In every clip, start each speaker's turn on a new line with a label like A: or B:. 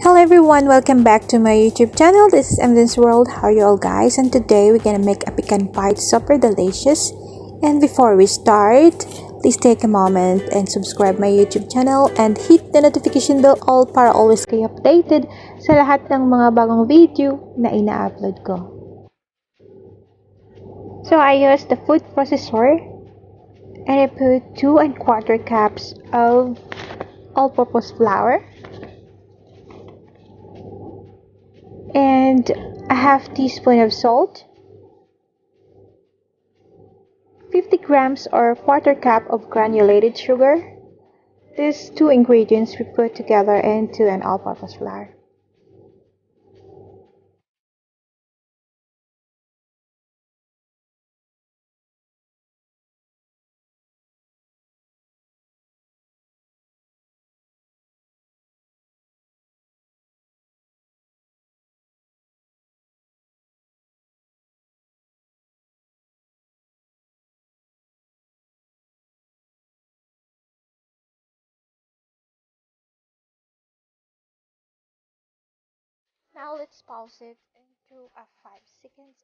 A: Hello everyone, welcome back to my YouTube channel. This is Mjanes World. How are you all guys? And today we're gonna make a pecan pie. It's super delicious. And before we start, please take a moment and subscribe my YouTube channel and hit the notification bell all para always kayo updated sa lahat ng mga bagong video na ina-upload ko. So I used the food processor and I put 2 1/4 cups of all-purpose flour and a half teaspoon of salt, 50 grams or 1/4 cup of granulated sugar. These two ingredients we put together into an all-purpose flour. Now let's pause it into a 5 seconds.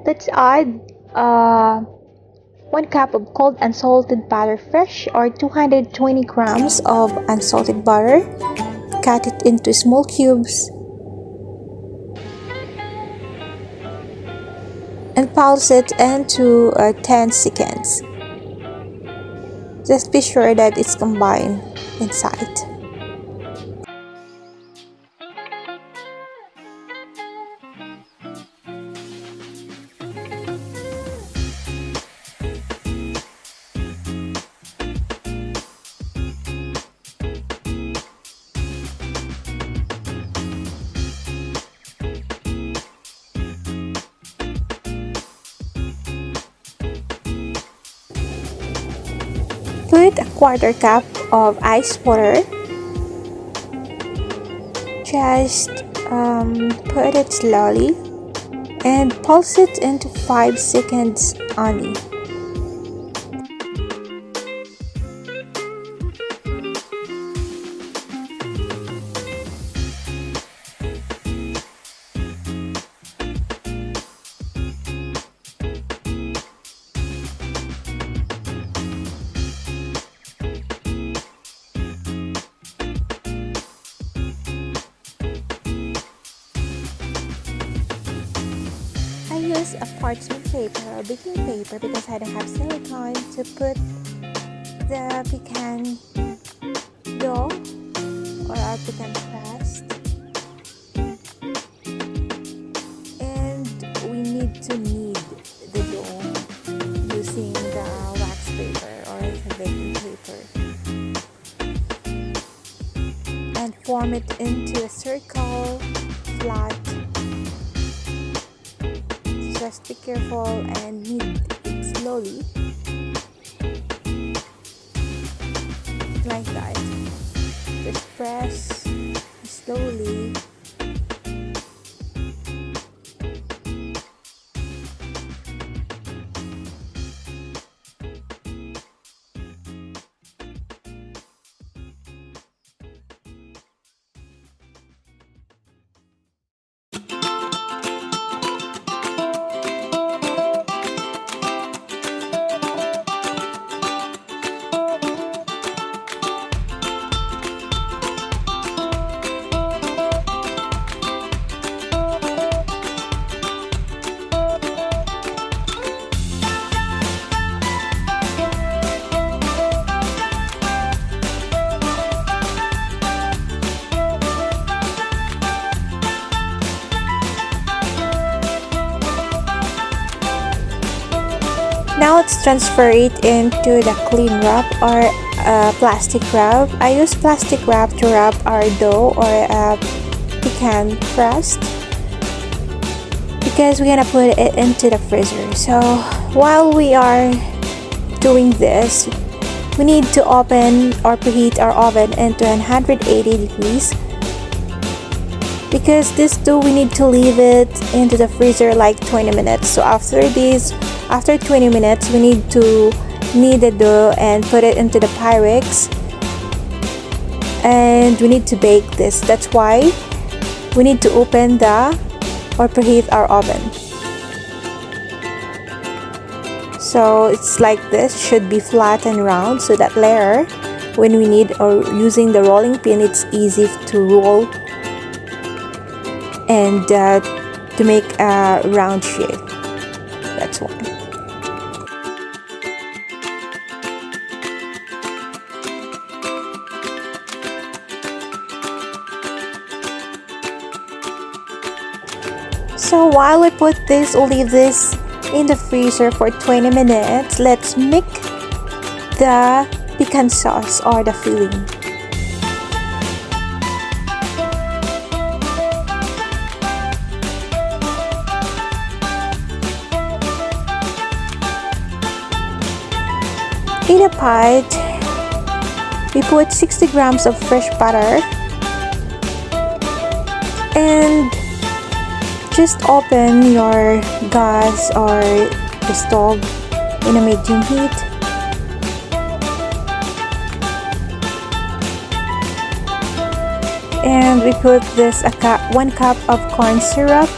A: Let's add 1 cup of cold unsalted butter fresh or 220 grams of unsalted butter. Cut it into small cubes and pulse it into 10 seconds. Just be sure that it's combined inside. Put a 1/4 cup of ice water. Just put it slowly and pulse it into 5 seconds only. I use a parchment paper or baking paper because I don't have silicone to put the pecan dough or our pecan crust, and we need to knead the dough using the wax paper or the baking paper and form it into a circle, flat. Just be careful and knead it slowly, like that. Just press slowly. Now let's transfer it into the cling wrap or plastic wrap. I use plastic wrap to wrap our dough or pecan crust because we're gonna put it into the freezer. So while we are doing this, we need to open or preheat our oven into 180 degrees because this dough we need to leave it into the freezer like 20 minutes. So after 20 minutes, we need to knead the dough and put it into the Pyrex, and we need to bake this. That's why we need to open or preheat our oven. So it's like this, should be flat and round, so that layer, when we need or using the rolling pin, it's easy to roll and to make a round shape. That's why. So while we put this, we'll leave this in the freezer for 20 minutes. Let's make the pecan sauce or the filling. In a pot, we put 60 grams of fresh butter and just open your gas or the stove in a medium heat. And we put this 1 cup of corn syrup.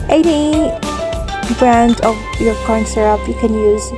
A: Any brand of your corn syrup you can use.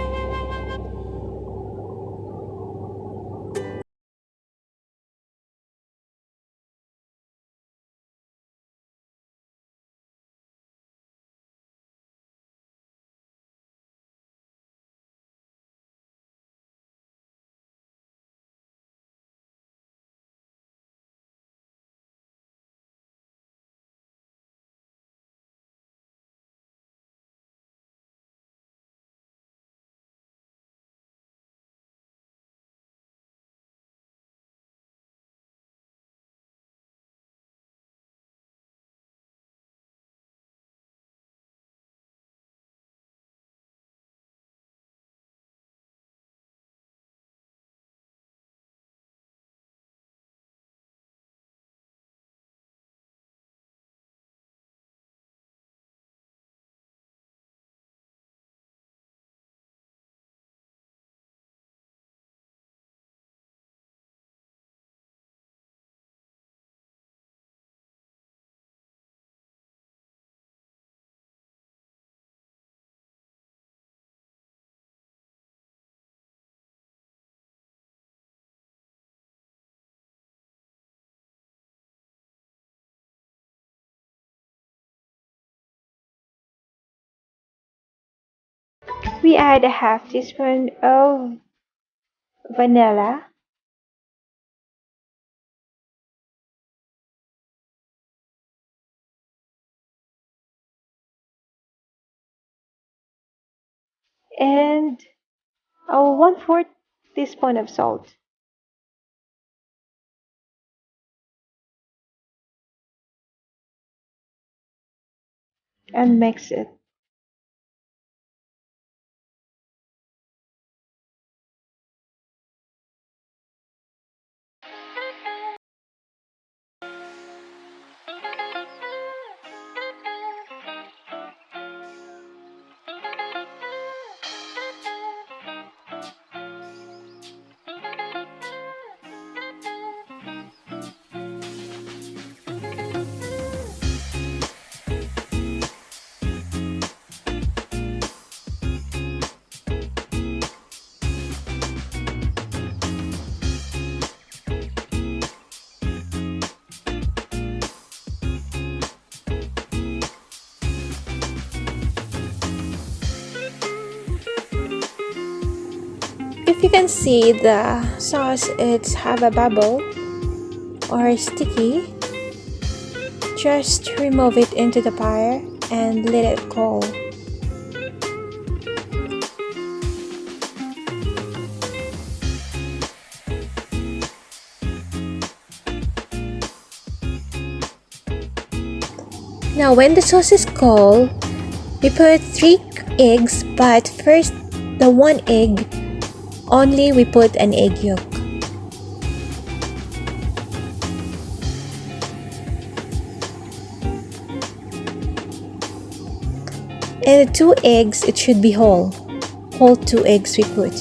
A: We add a half teaspoon of vanilla and a 1/4 teaspoon of salt. And mix it. If you can see the sauce, it's have a bubble or sticky, just remove it into the fire and let it cool. Now when the sauce is cold, we put 3 eggs, but first the 1 egg, only we put an egg yolk. And the 2 eggs, it should be whole. Whole 2 eggs we put.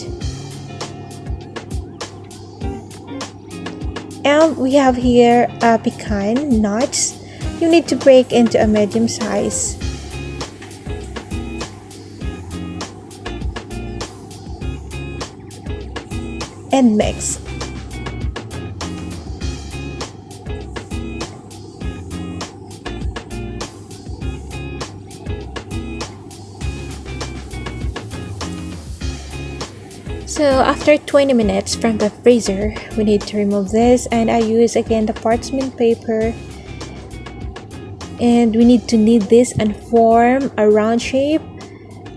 A: And we have here pecan nuts. You need to break into a medium size. And mix. So after 20 minutes from the freezer, we need to remove this, and I use again the parchment paper, and we need to knead this and form a round shape.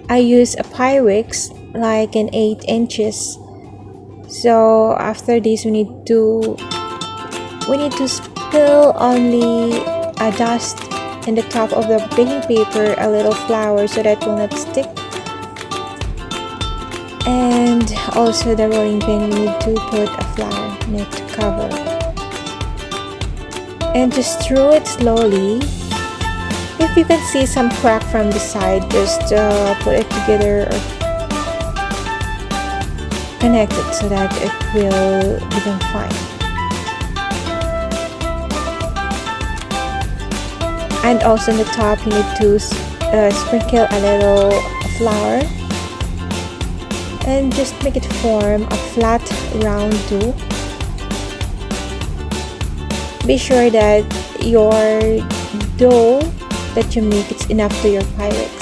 A: I use a Pyrex like an 8 inches. So after this, we need to spill only a dust in the top of the baking paper, a little flour so that it will not stick. And also the rolling pin, we need to put a flour in it to cover. And just stir it slowly. If you can see some crack from the side, just put it together or connect it so that it will become fine. And also on the top, you need to sprinkle a little flour and just make it form a flat round dough. Be sure that your dough that you make is enough to your Pyrex.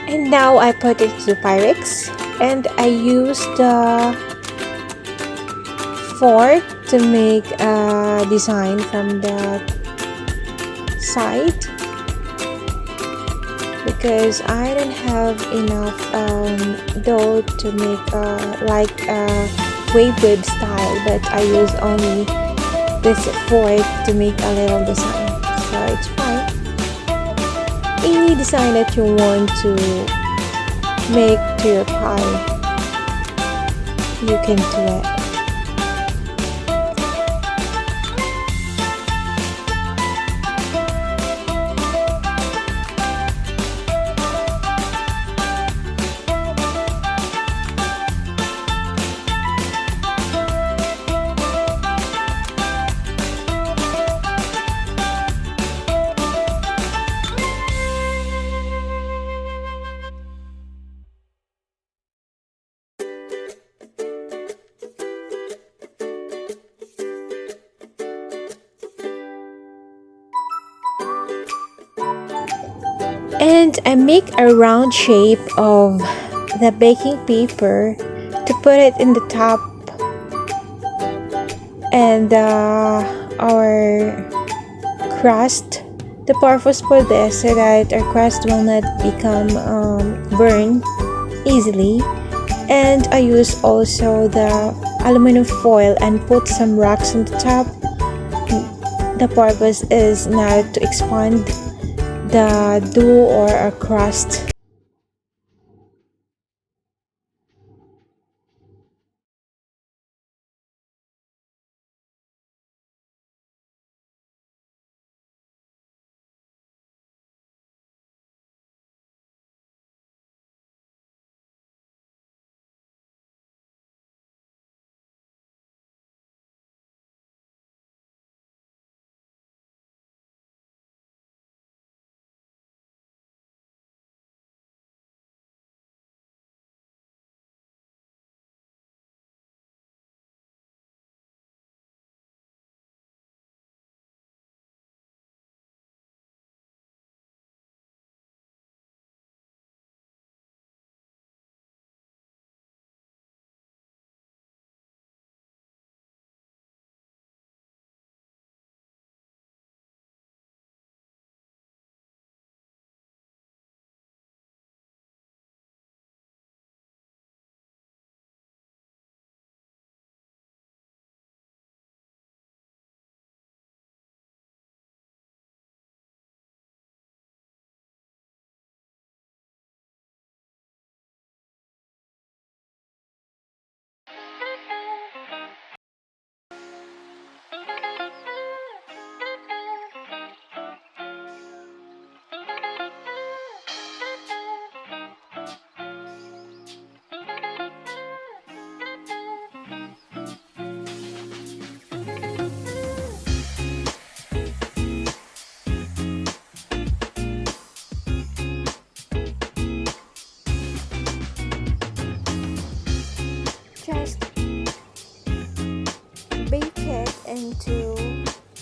A: And now I put it to Pyrex, and I use the fork to make a design from the side because I don't have enough dough to make like a wave style, but I use only this fork to make a little design, so it's fine. Any design that you want to make to your pie, you can do it. And I make a round shape of the baking paper to put it in the top, and our crust. The purpose for this so that our crust will not become burned easily. And I use also the aluminum foil and put some rocks on the top. The purpose is not to expand the dough or a crust. to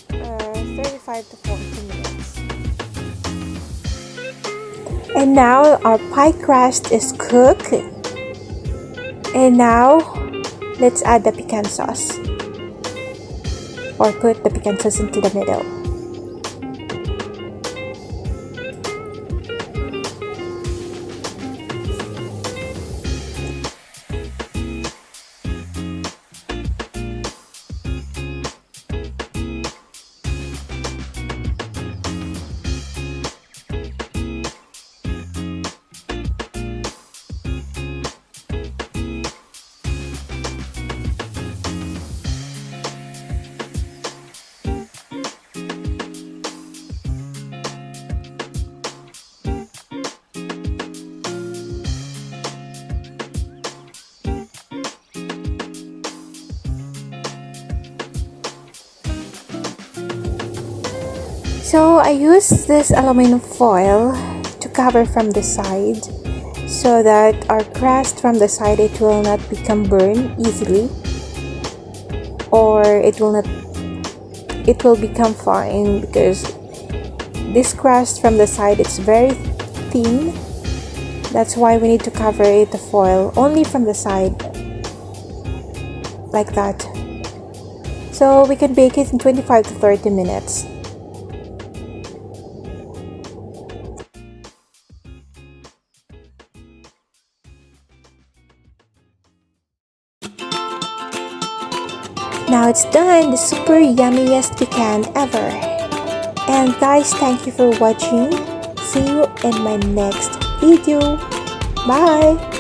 A: 35 to 40 minutes. And now our pie crust is cooked. And now let's add the pecan sauce, or put the pecan sauce into the middle. So I use this aluminum foil to cover from the side so that our crust from the side, it will not become burned easily, or it will become fine, because this crust from the side, it's very thin. That's why we need to cover it the foil only from the side, like that. So we can bake it in 25 to 30 minutes. Now it's done, the super yummiest pecan ever. And guys, thank you for watching. See you in my next video. Bye!